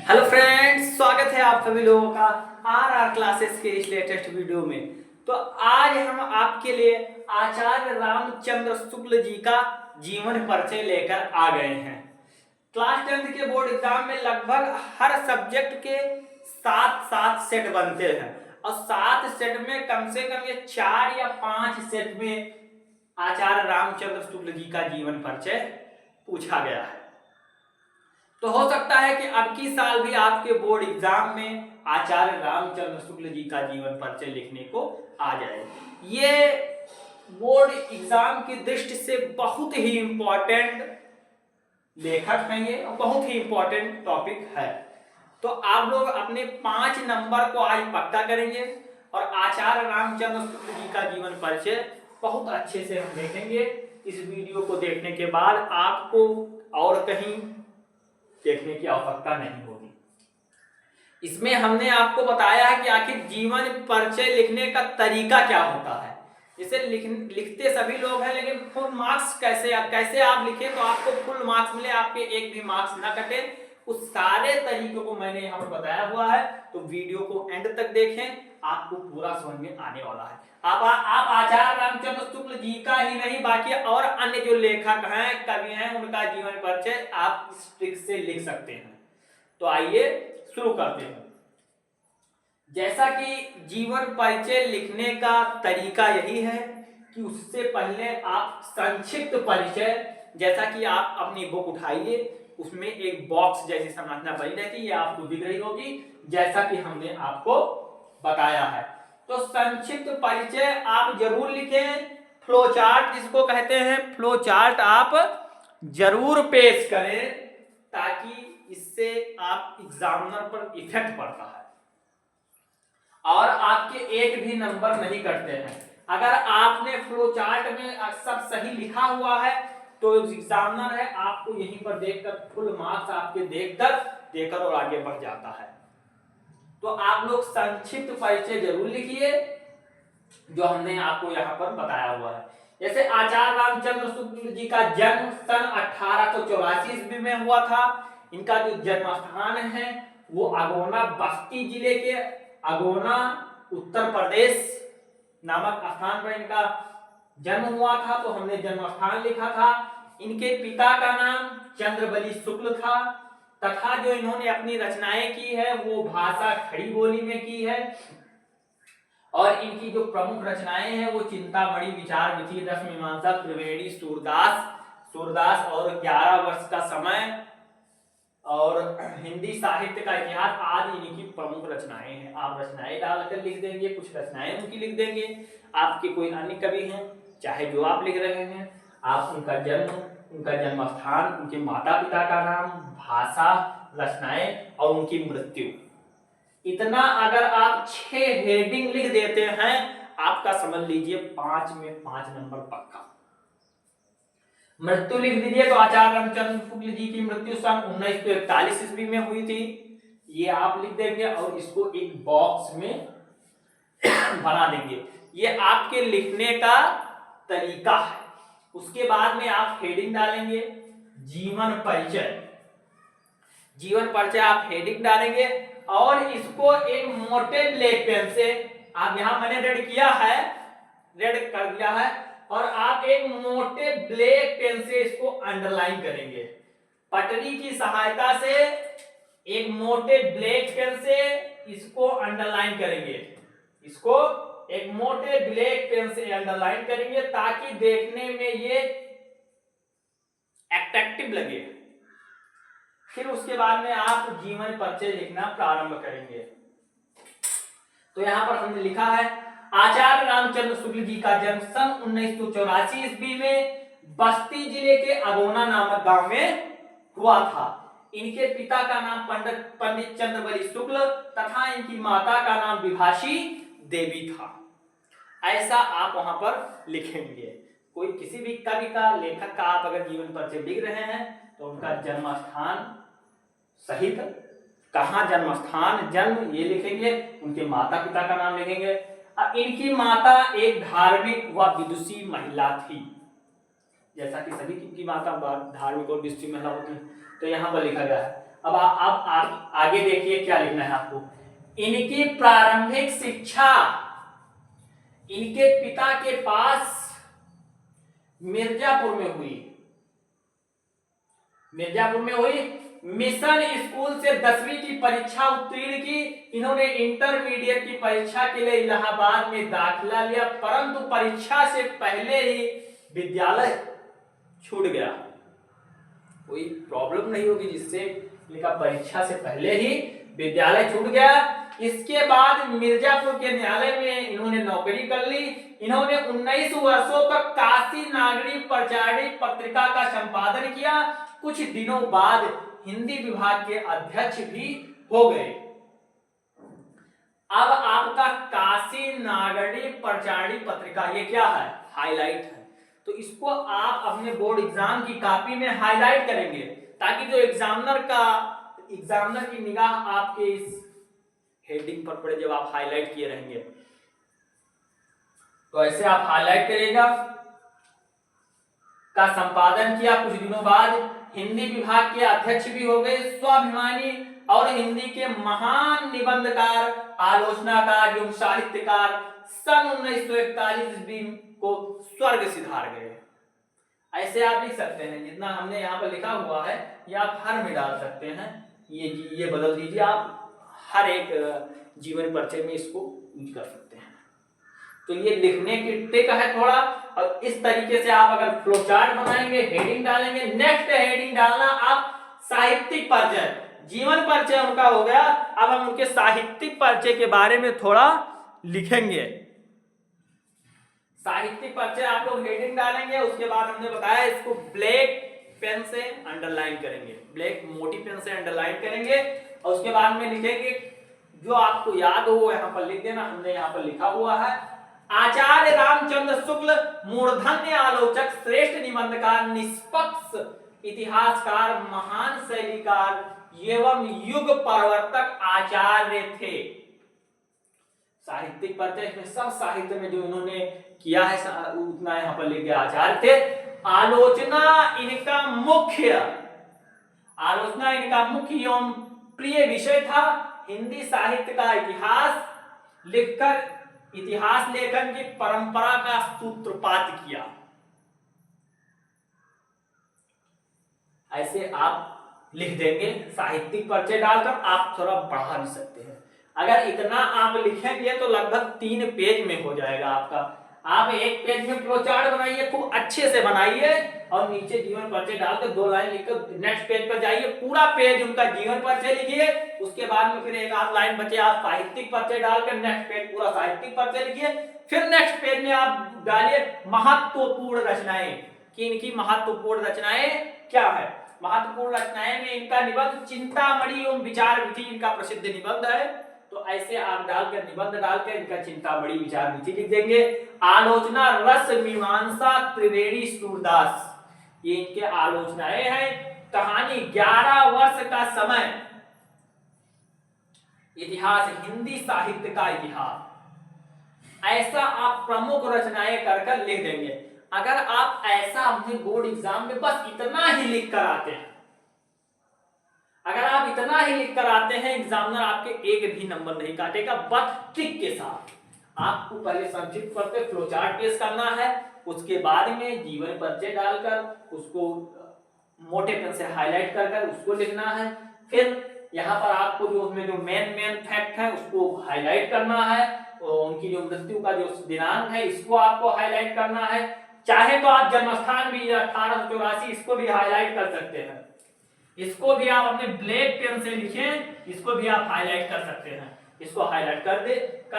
Hello friends, स्वागत है आप सभी लोगों का आर क्लासेस के इस लेटेस्ट वीडियो में। तो आज हम आपके लिए आचार्य रामचंद्र शुक्ल जी का जीवन परिचय लेकर आ गए हैं। क्लास 10th के बोर्ड एग्जाम में लगभग हर सब्जेक्ट के 7 सेट बनते हैं और 7 सेट में कम से कम ये 4 या 5 सेट में आचार्य रामचंद्र शुक्ल जी का जीवन परिचय पूछा गया है। तो हो सकता है कि अब की साल भी आपके बोर्ड एग्जाम में आचार्य रामचंद्र शुक्ल जी का जीवन परिचय लिखने को आ जाए। ये बोर्ड एग्जाम की दृष्टि से बहुत ही इंपॉर्टेंट लेखक हैं ये, बहुत ही इंपॉर्टेंट टॉपिक है। तो आप लोग अपने 5 नंबर को आज पक्का करेंगे और आचार्य रामचंद्र शुक्ल जी का जीवन परिचय बहुत अच्छे से हम देखेंगे। इस वीडियो को देखने के बाद आपको और कहीं देखने की आवश्यकता नहीं होगी। इसमें हमने आपको बताया है कि आखिर जीवन परिचय लिखने का तरीका क्या होता है। इसे लिखते सभी लोग हैं, लेकिन फुल मार्क्स कैसे आप लिखें तो आपको फुल मार्क्स मिले, आपके एक भी मार्क्स ना कटे, उस सारे तरीकों को मैंने यहाँ पर बताया हुआ है। तो वीडियो को एंड तक देखें, आपको पूरा समझ में आने वाला है। आप आचार्य रामचंद्र शुक्ल जी का ही नहीं, बाकी और अन्य जो लेखक हैं, कवि हैं, उनका जीवन परिचय आप इस ट्रिक से लिख सकते हैं। तो आइए शुरू करते हैं। जैसा कि जीवन परिचय लिखने का तरीका यही है कि उससे पहले आप संक्षिप्त परिचय, जैसा कि आप अपनी बुक उठाइए, उसमें एक बॉक्स जैसी संरचना बनी रहती है, ये आपको दिख रही होगी, जैसा कि हमने आपको बताया है। तो संक्षिप्त परिचय आप जरूर लिखें। फ्लो चार्ट जिसको कहते हैं, फ्लो चार्ट आप जरूर पेश करें, ताकि इससे आप एग्जामिनर पर इफेक्ट पड़ता है और आपके एक भी नंबर नहीं कटते हैं। अगर आपने फ्लो चार्ट में सब सही लिखा हुआ है तो एग्जामिनर है आपको यहीं पर देखकर फुल मार्क्स आपके देकर और आगे बढ़ जाता है। तो आप लोग संक्षिप्त परिचय जरूर लिखिए जो हमने आपको यहाँ पर बताया हुआ है। जैसे आचार्य रामचंद्र शुक्ल जी का जन्म सन 1884 ईस्वी में हुआ था। इनका जो जन्म स्थान है वो अगोना, बस्ती जिले के अगोना, उत्तर प्रदेश नामक स्थान पर इनका जन्म हुआ था। तो हमने जन्म स्थान लिखा था। इनके पिता का नाम चंद्रबली शुक्ल था तथा जो इन्होंने अपनी रचनाएं की है वो भाषा खड़ी बोली में की है। और इनकी जो प्रमुख रचनाएं हैं वो चिंतामणि, विचार विधि, रस मीमांसा, त्रिवेणी, सूरदास और 11 वर्ष का समय और हिंदी साहित्य का इतिहास आदि इनकी प्रमुख रचनाएं हैं। आप रचनाएं डालकर लिख देंगे, कुछ रचनाएं उनकी लिख देंगे। आपके कोई अन्य कवि हैं, चाहे जो आप लिख रहे हैं, आप उनका जन्म, उनका जन्म स्थान, उनके माता पिता का नाम, भाषा, रचनाएं और उनकी मृत्यु, इतना अगर आप 6 हेडिंग लिख देते हैं, आपका समझ लीजिए 5 में 5 नंबर पक्का। मृत्यु लिख दीजिए तो आचार्य रामचंद्र शुक्ल जी की मृत्यु सन 1941 ईस्वी में हुई थी, ये आप लिख देंगे और इसको एक बॉक्स में बना देंगे। ये आपके लिखने का तरीका है। उसके बाद में आप हेडिंग डालेंगे जीवन परिचय। जीवन परिचय आप हेडिंग डालेंगे और इसको एक मोटे ब्लैक पेन से, आप यहां मैंने रेड कर दिया है, और आप एक मोटे ब्लैक पेन से इसको अंडरलाइन करेंगे। पटरी की सहायता से एक मोटे ब्लैक पेन से इसको अंडरलाइन करेंगे, इसको एक मोटे ब्लैक पेन से अंडरलाइन करेंगे ताकि देखने में ये अट्रैक्टिव लगे। फिर उसके बाद में आप जीवन परिचय लिखना प्रारंभ करेंगे। तो यहां पर हमने लिखा है आचार्य रामचंद्र शुक्ल जी का जन्म सन 1984 ईस्वी में बस्ती जिले के अगोना नामक गांव में हुआ था। इनके पिता का नाम पंडित चंद्रबली शुक्ल तथा इनकी माता का नाम विभाषी देवी था। ऐसा आप वहां पर लिखेंगे। कोई किसी भी कवि का, लेखक का आप अगर जीवन परिचय लिख रहे हैं तो उनका जन्म स्थान सहित, कहां जन्म स्थान, जन्म ये लिखेंगे, उनके माता पिता का नाम लिखेंगे। इनकी माता एक धार्मिक व विदुषी महिला थी, जैसा कि सभी की माता धार्मिक और विदुषी महिला होती है। तो यहाँ पर लिखा गया है अब आप आगे देखिए क्या लिखना है आपको। इनकी प्रारंभिक शिक्षा इनके पिता के पास मिर्जापुर में हुई। मिर्जापुर में हुई। मिशन स्कूल से 10वीं की परीक्षा उत्तीर्ण की। इन्होंने इंटरमीडिएट की परीक्षा के लिए इलाहाबाद में दाखिला लिया, परंतु परीक्षा से पहले ही विद्यालय छूट गया। कोई प्रॉब्लम नहीं होगी जिससे लिखा परीक्षा से पहले ही विद्यालय छूट गया। इसके बाद मिर्जापुर के न्यायालय में इन्होंने नौकरी कर ली। इन्होंने 19 वर्षों तक काशी नागरिक प्रचारित पत्रिका का संपादन किया। कुछ दिनों बाद हिंदी विभाग के अध्यक्ष भी हो गए। अब आपका काशी नागरिक प्रचारित पत्रिका ये क्या है? हाईलाइट है। तो इसको आप अपने बोर्ड एग्जाम की कॉपी में हाईलाइट करेंगे ताकि जो एग्जामिनर की निगाह आपके इस हेडिंग पर पड़े जब आप हाईलाइट किए रहेंगे। तो ऐसे आप हाईलाइट करिएगा। का संपादन किया। कुछ दिनों बाद हिंदी विभाग के अध्यक्ष भी हो गए। स्वाभिमानी और हिंदी के महान निबंधकार, आलोचनाकार एवं साहित्यकार सन 1941 ईस्वी को स्वर्ग सिधार गए। ऐसे आप लिख सकते हैं। जितना हमने यहाँ पर लिखा हुआ है ये आप हर में डाल सकते हैं। ये बदल दीजिए। आप हर एक जीवन परिचय में इसको यूज कर सकते हैं। तो ये लिखने की ट्रिक है थोड़ा। और इस तरीके से आप अगर फ्लो चार्ट बनाएंगे, हेडिंग डालेंगे। नेक्स्ट हेडिंग डालना आप साहित्यिक परिचय। जीवन परिचय उनका हो गया। अब हम उनके साहित्यिक परिचय के बारे में थोड़ा लिखेंगे। साहित्यिक परिचय आप लोग हेडिंग डालेंगे। उसके बाद हमने बताया इसको ब्लैक पेन से अंडरलाइन करेंगे। ब्लैक मोटी पेन से अंडरलाइन करेंगे और उसके बाद में लिखेंगे जो आपको याद हो वो यहाँ पर लिख देना। हमने यहाँ पर लिखा हुआ है आचार्य रामचंद्र शुक्ल मूर्धन्य आलोचक, श्रेष्ठ निबंधकार, निष्पक्ष इतिहासकार, महान शैलीकार एवं युग परिवर्तक आचार्य थे। साहित्यिक परिचय में सब साहित्य में जो इन्होंने किया है उतना यहाँ पर लिख गया आचार्य थे। आलोचना इनका मुख्य एवं प्रिय विषय था। हिंदी साहित्य का इतिहास लिखकर इतिहास लेखन की परंपरा का सूत्रपात किया। ऐसे आप लिख देंगे। साहित्यिक परिचय डालकर आप थोड़ा बढ़ा भी सकते हैं। अगर इतना आप लिखेंगे तो लगभग 3 पेज में हो जाएगा आपका। आप एक पेज में फ्लो चार्ट बनाइए, खूब अच्छे से बनाइए और नीचे जीवन परिचय डालकर 2 लाइन लिखकर नेक्स्ट पेज पर जाइए। पूरा पेज उनका जीवन परिचय लिखिए। उसके बाद में फिर एक आध लाइन बचे आप साहित्यिक परिचय डालकर नेक्स्ट पेज पूरा साहित्यिक परिचय लिखिए। फिर नेक्स्ट पेज में आप डालिए महत्वपूर्ण रचनाएं कि इनकी महत्वपूर्ण रचनाएं क्या है। महत्वपूर्ण रचनाएं में इनका निबंध चिंतामणि एवं विचार विधि इनका प्रसिद्ध निबंध है। तो ऐसे आप डालकर निबंध डालकर इनका चिंतामणि विचार विधि लिख देंगे। आलोचना रस मीमांसा त्रिवेणी सूरदास ये इनके आलोचनाएं हैं। कहानी 11 वर्ष का समय, इतिहास हिंदी साहित्य का इतिहास। ऐसा आप प्रमुख रचनाएं कर लिख देंगे। अगर आप ऐसा अपने बोर्ड एग्जाम में बस इतना ही लिख कर आते हैं, अगर आप इतना ही लिख कर आते हैं, एग्जामिनर आपके एक भी नंबर नहीं काटेगा। बस ट्रिक के साथ आपको पहले संक्षिप्त करके फ्लो चार्ट पेश करना है। उसके बाद में जीवन परिचय डालकर उसको मोटे पेन से हाईलाइट कर उसको लिखना है। फिर यहाँ पर आपको जो उसमें जो मेन फैक्ट है उसको हाईलाइट करना है। और उनकी जो मृत्यु का जो दिनांक है इसको आपको हाईलाइट करना है। चाहे तो आप जन्मस्थान भी 1884 इसको भी हाईलाइट कर सकते हैं। इसको भी आप अपने ब्लैक पेन से लिखें, इसको भी आप हाईलाइट कर सकते हैं। इसको हाईलाइट कर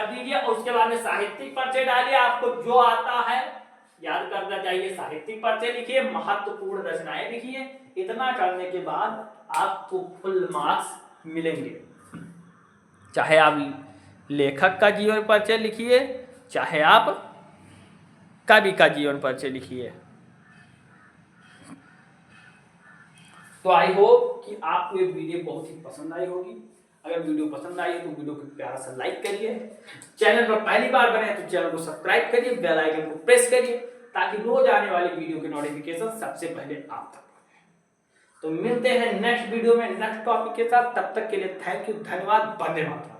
दीजिए और उसके बाद में साहित्यिक परिचय डालिए। आपको जो आता है याद करना चाहिए। साहित्यिक परिचय लिखिए, महत्वपूर्ण रचनाएं लिखिए। इतना करने के बाद आपको फुल मार्क्स मिलेंगे। चाहे आप लेखक का जीवन परिचय लिखिए, चाहे आप कवि का जीवन परिचय लिखिए। तो आई होप कि आपको ये वीडियो बहुत ही पसंद आई होगी। अगर वीडियो पसंद आई है तो वीडियो को प्यारा सा लाइक करिए। चैनल पर पहली बार बने तो चैनल को सब्सक्राइब करिए, बेल आइकन को प्रेस करिए ताकि रोज आने वाली वीडियो के नोटिफिकेशन सबसे पहले आप तक तो मिलते हैं नेक्स्ट वीडियो में नेक्स्ट टॉपिक के साथ। तब तक के लिए थैंक यू, धन्यवाद, वंदे मातरम।